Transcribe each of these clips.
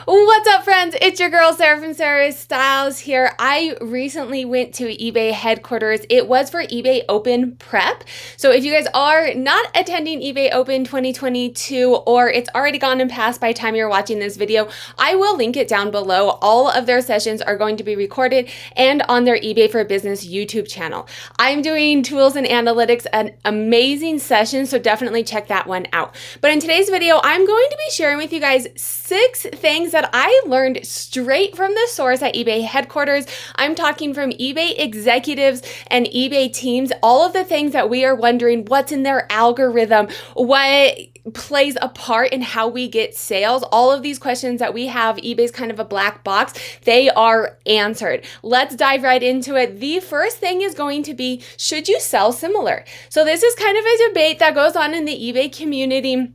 What's up, friends? It's your girl Sarah from Sarah Styles here. I recently went to eBay headquarters. It was for eBay Open Prep. So if you guys are not attending eBay Open 2022 or it's already gone and passed by the time you're watching this video, I will link it down below. All of their sessions are going to be recorded and on their eBay for Business YouTube channel. I'm doing tools and analytics, an amazing session, so definitely check that one out. But in today's video, I'm going to be sharing with you guys 6 things that I learned straight from the source at eBay headquarters. I'm talking from eBay executives and eBay teams, all of the things that we are wondering what's in their algorithm, what plays a part in how we get sales. All of these questions that we have, eBay's kind of a black box, they are answered. Let's dive right into it. The first thing is going to be, should you sell similar? So this is kind of a debate that goes on in the eBay community.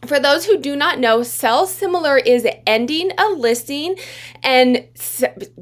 For those who do not know, sell similar is ending a listing and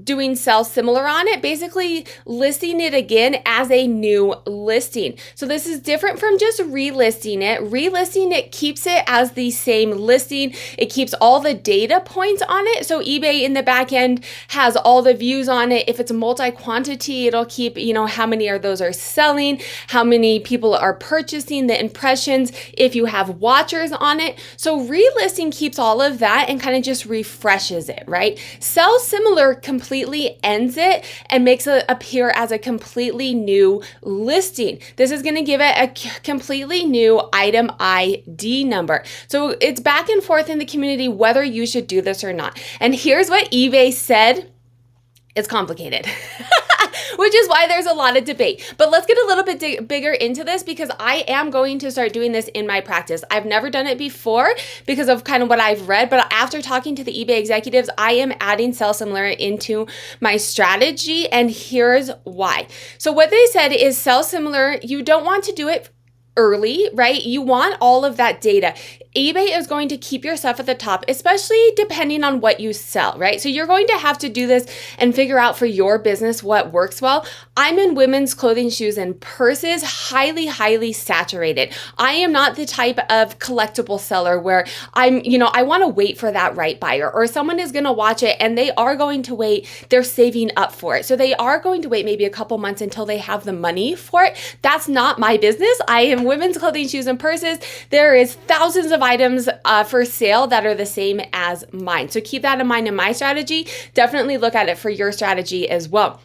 doing sell similar on it, basically listing it again as a new listing. So this is different from just relisting it. Relisting it keeps it as the same listing. It keeps all the data points on it. So eBay in the back end has all the views on it. If it's multi-quantity, it'll keep, how many of those are selling, how many people are purchasing, the impressions, if you have watchers on it. So relisting keeps all of that and kind of just refreshes it, right? Sell similar completely ends it and makes it appear as a completely new listing. This is going to give it a completely new item ID number. So it's back and forth in the community whether you should do this or not. And here's what eBay said. It's complicated. Which is why there's a lot of debate. But let's get a little bit bigger into this because I am going to start doing this in my practice. I've never done it before because of kind of what I've read, but after talking to the eBay executives, I am adding sell similar into my strategy, and here's why. So what they said is sell similar, you don't want to do it early, right? You want all of that data. eBay is going to keep your stuff at the top, especially depending on what you sell, right? So you're going to have to do this and figure out for your business what works well. I'm in women's clothing, shoes, and purses, highly saturated. I am not the type of collectible seller where I want to wait for that right buyer, or someone is going to watch it and they are going to wait. They're saving up for it. So they are going to wait maybe a couple months until they have the money for it. That's not my business. I am women's clothing, shoes, and purses. There is thousands of items for sale that are the same as mine. So keep that in mind in my strategy. Definitely look at it for your strategy as well.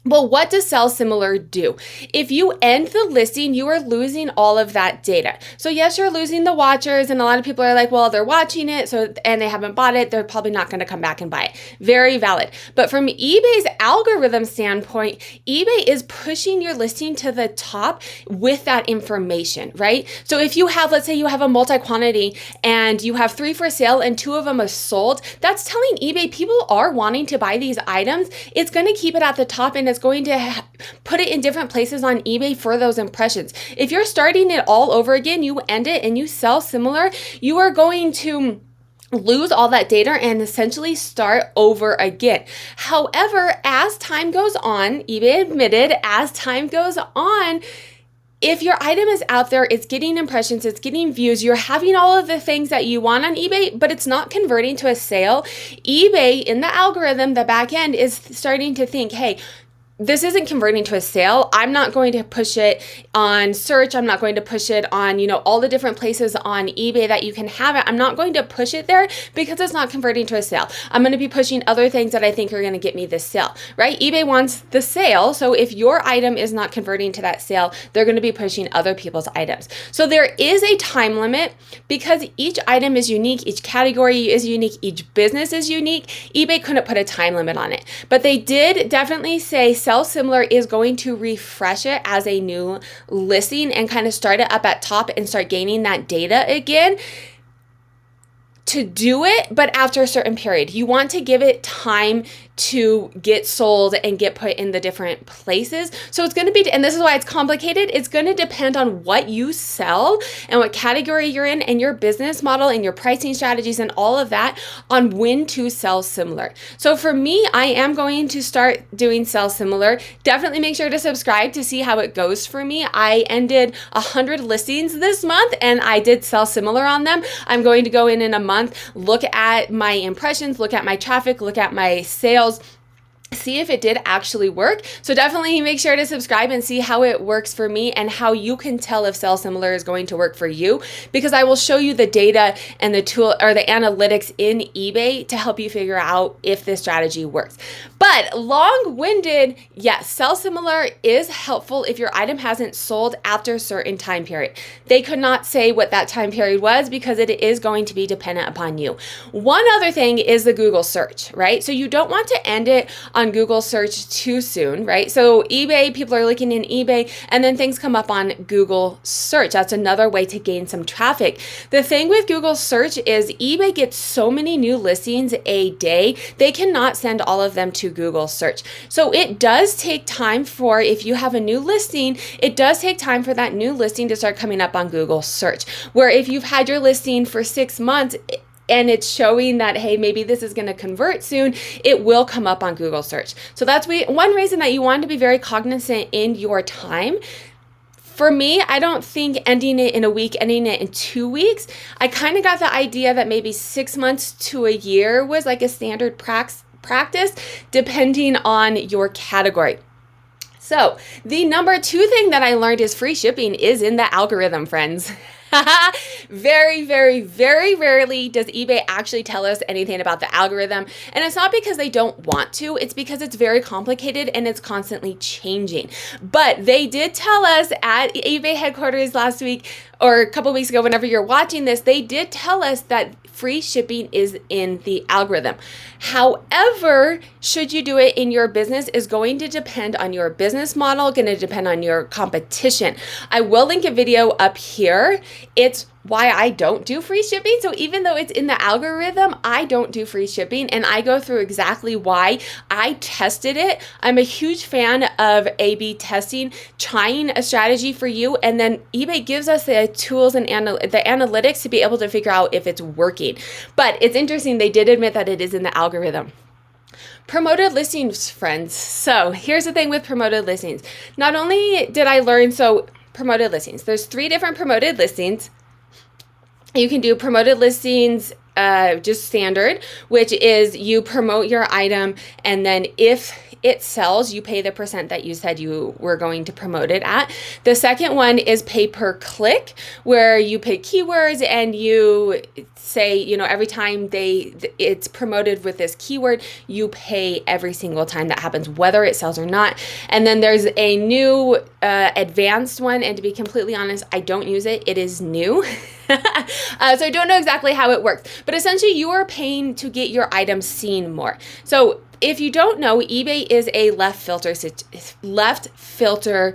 But what does sell similar do? If you end the listing, you are losing all of that data. So yes, you're losing the watchers, and a lot of people are like, well, they're watching it, and they haven't bought it, they're probably not going to come back and buy it. Very valid. But from eBay's algorithm standpoint, eBay is pushing your listing to the top with that information, right? So if you have, let's say you have a multi-quantity and you have 3 for sale and 2 of them are sold, that's telling eBay people are wanting to buy these items. It's going to keep it at the top, and it's going to put it in different places on eBay for those impressions. If you're starting it all over again, you end it and you sell similar, you are going to lose all that data and essentially start over again. However, as time goes on, eBay admitted, as time goes on, if your item is out there, it's getting impressions, it's getting views, you're having all of the things that you want on eBay, but it's not converting to a sale, eBay in the algorithm, the back end is starting to think, hey, this isn't converting to a sale. I'm not going to push it on search. I'm not going to push it on, all the different places on eBay that you can have it. I'm not going to push it there because it's not converting to a sale. I'm going to be pushing other things that I think are going to get me this sale, right? eBay wants the sale. So if your item is not converting to that sale, they're going to be pushing other people's items. So there is a time limit because each item is unique. Each category is unique. Each business is unique. eBay couldn't put a time limit on it, but they did definitely say sell similar is going to refresh it as a new listing and kind of start it up at top and start gaining that data again to do it, but after a certain period. You want to give it time to get sold and get put in the different places. So it's going to be, and this is why it's complicated, it's going to depend on what you sell and what category you're in and your business model and your pricing strategies and all of that on when to sell similar. So for me, I am going to start doing sell similar. Definitely make sure to subscribe to see how it goes for me. I ended 100 listings this month and I did sell similar on them. I'm going to go in a month month, look at my impressions, look at my traffic, look at my sales, see if it did actually work. So definitely make sure to subscribe and see how it works for me and how you can tell if Sell Similar is going to work for you, because I will show you the data and the tool or the analytics in eBay to help you figure out if this strategy works. But long-winded, yes, Sell Similar is helpful if your item hasn't sold after a certain time period. They could not say what that time period was because it is going to be dependent upon you. One other thing is the Google search, right? So you don't want to end it on Google search too soon, right? So eBay, people are looking in eBay and then things come up on Google search. That's another way to gain some traffic. The thing with Google search is eBay gets so many new listings a day, they cannot send all of them to Google search. So it does take time for, if you have a new listing, it does take time for that new listing to start coming up on Google search. Where if you've had your listing for 6 months, and it's showing that, hey, maybe this is going to convert soon, it will come up on Google search. So that's one reason that you want to be very cognizant in your time. For me, I don't think ending it in a week, ending it in 2 weeks. I kind of got the idea that maybe 6 months to a year was like a standard practice, depending on your category. So the number 2 thing that I learned is free shipping is in the algorithm, friends. Very, very, very rarely does eBay actually tell us anything about the algorithm. And it's not because they don't want to, it's because it's very complicated and it's constantly changing. But they did tell us at eBay headquarters last week or a couple weeks ago, whenever you're watching this, they did tell us that free shipping is in the algorithm. However, should you do it in your business is going to depend on your business model, going to depend on your competition. I will link a video up here. It's why I don't do free shipping. So even though it's in the algorithm, I don't do free shipping, and I go through exactly why. I tested it. I'm a huge fan of A/B testing, trying a strategy for you, and then eBay gives us the tools and the analytics to be able to figure out if it's working. But it's interesting, they did admit that it is in the algorithm. Promoted listings, friends. So here's the thing with promoted listings. Not only did I learn, promoted listings, there's 3 different promoted listings. You can do promoted listings, just standard, which is you promote your item, and then if it sells, you pay the percent that you said you were going to promote it at. The second one is pay per click, where you pick keywords and you say, every time it's promoted with this keyword, you pay every single time that happens, whether it sells or not. And then there's a new advanced one, and to be completely honest, I don't use it. It is new. So I don't know exactly how it works, but essentially you are paying to get your item seen more. So if you don't know, eBay is a left filter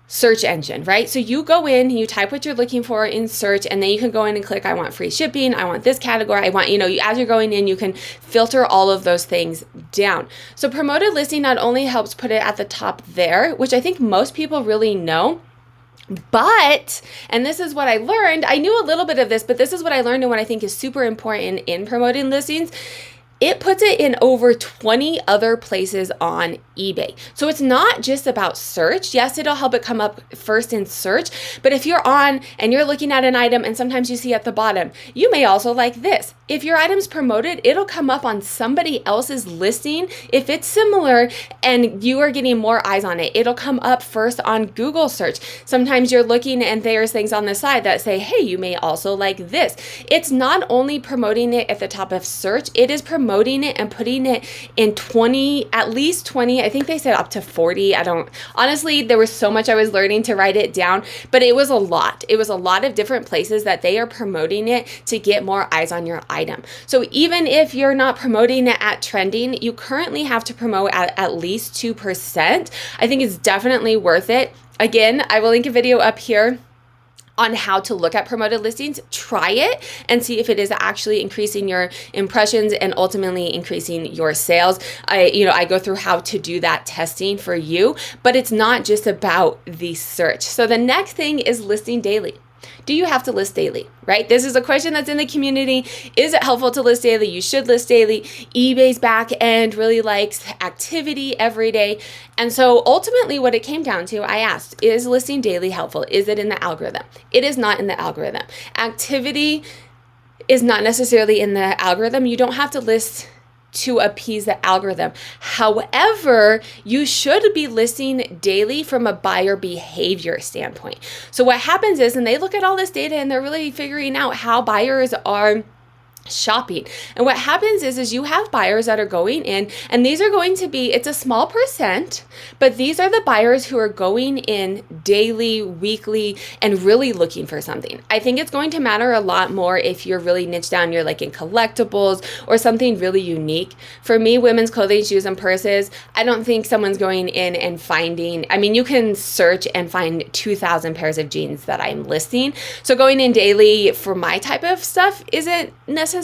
search engine, right? So you go in, you type what you're looking for in search, and then you can go in and click, I want free shipping, I want this category, I want, as you're going in, you can filter all of those things down. So promoted listing not only helps put it at the top there, which I think most people really know, but, and this is what I learned, I knew a little bit of this, but this is what I learned and what I think is super important in promoting listings. It puts it in over 20 other places on eBay. So it's not just about search. Yes, it'll help it come up first in search, but if you're on and you're looking at an item and sometimes you see at the bottom, you may also like this. If your item's promoted, it'll come up on somebody else's listing. If it's similar and you are getting more eyes on it, it'll come up first on Google search. Sometimes you're looking and there's things on the side that say, hey, you may also like this. It's not only promoting it at the top of search, it is promoting it and putting it in at least 20, I think they said up to 40. Honestly, there was so much I was learning to write it down, but it was a lot. It was a lot of different places that they are promoting it to get more eyes on your item. So even if you're not promoting it at trending, you currently have to promote at least 2%. I think it's definitely worth it. Again, I will link a video up here on how to look at promoted listings. Try it and see if it is actually increasing your impressions and ultimately increasing your sales. I go through how to do that testing for you, but it's not just about the search. So the next thing is listing daily. Do you have to list daily, right? This is a question that's in the community. Is it helpful to list daily? You should list daily. eBay's back end really likes activity every day. And so ultimately what it came down to, I asked, is listing daily helpful? Is it in the algorithm? It is not in the algorithm. Activity is not necessarily in the algorithm. You don't have to list to appease the algorithm. However, you should be listing daily from a buyer behavior standpoint. So what happens is, and they look at all this data and they're really figuring out how buyers are shopping. And what happens is you have buyers that are going in, and these are going to be, it's a small percent, but these are the buyers who are going in daily, weekly, and really looking for something. I think it's going to matter a lot more if you're really niche down, you're like in collectibles or something really unique. For me, women's clothing, shoes, and purses, I don't think someone's going in and finding, I mean, you can search and find 2,000 pairs of jeans that I'm listing. So going in daily for my type of stuff isn't necessarily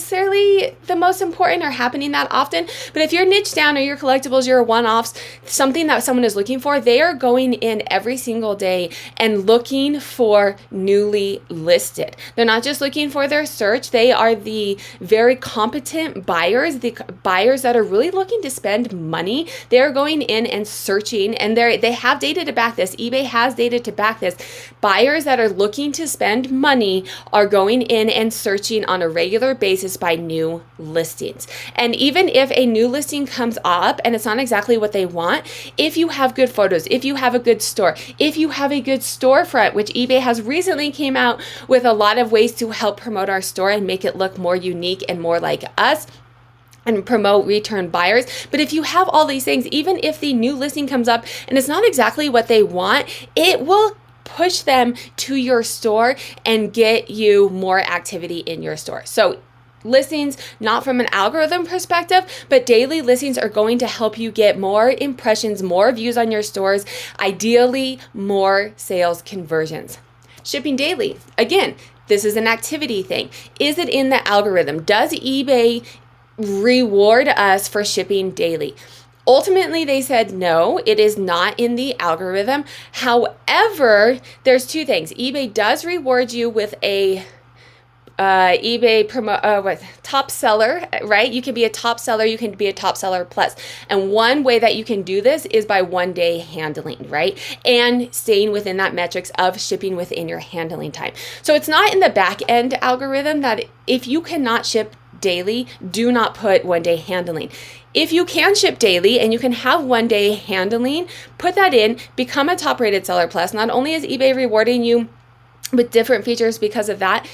the most important or happening that often. But if you're niche down or your collectibles, your one-offs, something that someone is looking for, they are going in every single day and looking for newly listed. They're not just looking for their search. They are the very competent buyers, the buyers that are really looking to spend money. They're going in and searching, and they have data to back this. eBay has data to back this. Buyers that are looking to spend money are going in and searching on a regular basis by new listings. And even if a new listing comes up and it's not exactly what they want, if you have good photos, if you have a good store, if you have a good storefront, which eBay has recently came out with a lot of ways to help promote our store and make it look more unique and more like us, and promote return buyers. But if you have all these things, even if the new listing comes up and it's not exactly what they want, it will push them to your store and get you more activity in your store. So listings, not from an algorithm perspective, but daily listings are going to help you get more impressions, more views on your stores, ideally more sales conversions. Shipping daily, again, this is an activity thing. Is it in the algorithm? Does eBay reward us for shipping daily? Ultimately, they said no, it is not in the algorithm. However, there's two things. eBay does reward you with a top seller, right? You can be a top seller, you can be a top seller plus. And one way that you can do this is by 1 day handling, right? And staying within that metrics of shipping within your handling time. So it's not in the back end algorithm that if you cannot ship daily, do not put 1 day handling. If you can ship daily and you can have 1 day handling, put that in, become a top rated seller plus. Not only is eBay rewarding you with different features because of that,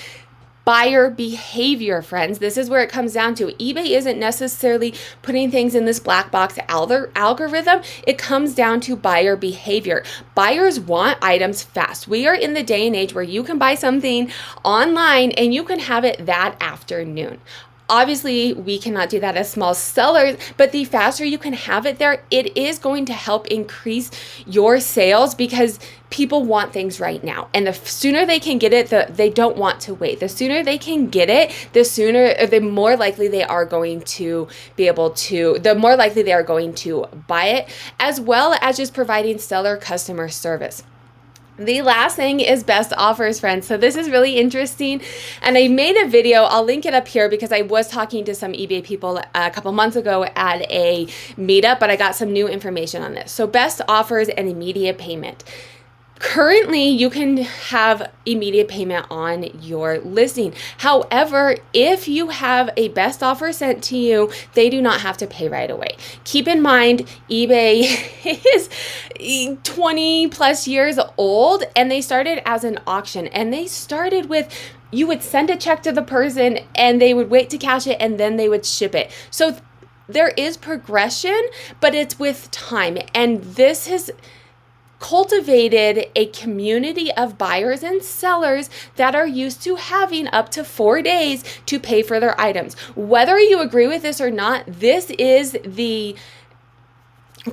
buyer behavior, friends. This is where it comes down to. eBay isn't necessarily putting things in this black box algorithm. It comes down to buyer behavior. Buyers want items fast. We are in the day and age where you can buy something online and you can have it that afternoon. Obviously, we cannot do that as small sellers, but the faster you can have it there, it is going to help increase your sales because people want things right now. And the sooner they can get it, they don't want to wait. The sooner they can get it, the more likely they are going to buy it, as well as just providing stellar customer service. The last thing is best offers, friends. So this is really interesting. And I made a video, I'll link it up here because I was talking to some eBay people a couple months ago at a meetup, but I got some new information on this. So best offers and immediate payment. Currently, you can have immediate payment on your listing. However, if you have a best offer sent to you, they do not have to pay right away. Keep in mind, eBay is 20 plus years old, and they started as an auction, and they started with you would send a check to the person and they would wait to cash it and then they would ship it. So there is progression, but it's with time. And this has cultivated a community of buyers and sellers that are used to having up to 4 days to pay for their items. Whether you agree with this or not, this is the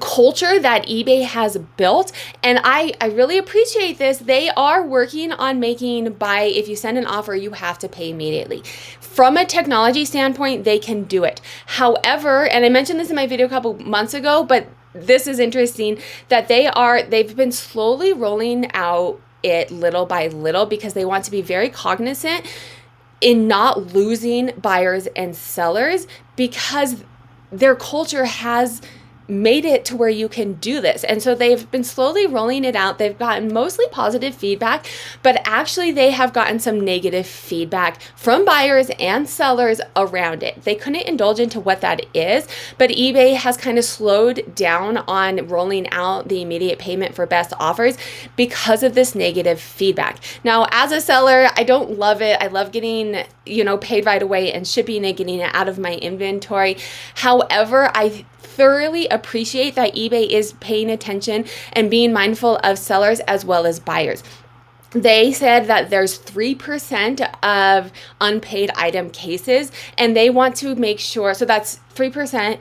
culture that eBay has built, and I really appreciate this. They are working on making if you send an offer, you have to pay immediately. From a technology standpoint, they can do it. However, and I mentioned this in my video a couple months ago, but this is interesting that they've been slowly rolling out it little by little because they want to be very cognizant in not losing buyers and sellers because their culture has made it to where you can do this. And so they've been slowly rolling it out. They've gotten mostly positive feedback, but actually they have gotten some negative feedback from buyers and sellers around it. They couldn't indulge into what that is, but eBay has kind of slowed down on rolling out the immediate payment for best offers because of this negative feedback. Now, as a seller, I don't love it. I love getting, paid right away and shipping and getting it out of my inventory. However, I thoroughly appreciate that eBay is paying attention and being mindful of sellers as well as buyers. They said that there's 3% of unpaid item cases, and they want to make sure, so that's 3%,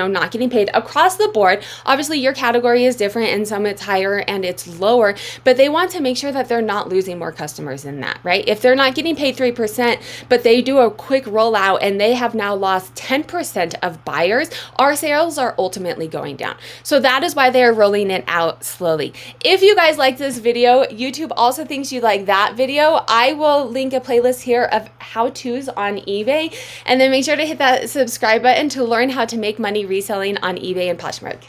not getting paid across the board. Obviously, your category is different, and some it's higher and it's lower, but they want to make sure that they're not losing more customers than that, right? If they're not getting paid 3%, but they do a quick rollout and they have now lost 10% of buyers, our sales are ultimately going down. So that is why they are rolling it out slowly. If you guys like this video, YouTube also thinks you like that video. I will link a playlist here of how-tos on eBay, and then make sure to hit that subscribe button to learn how to make money reselling on eBay and Poshmark.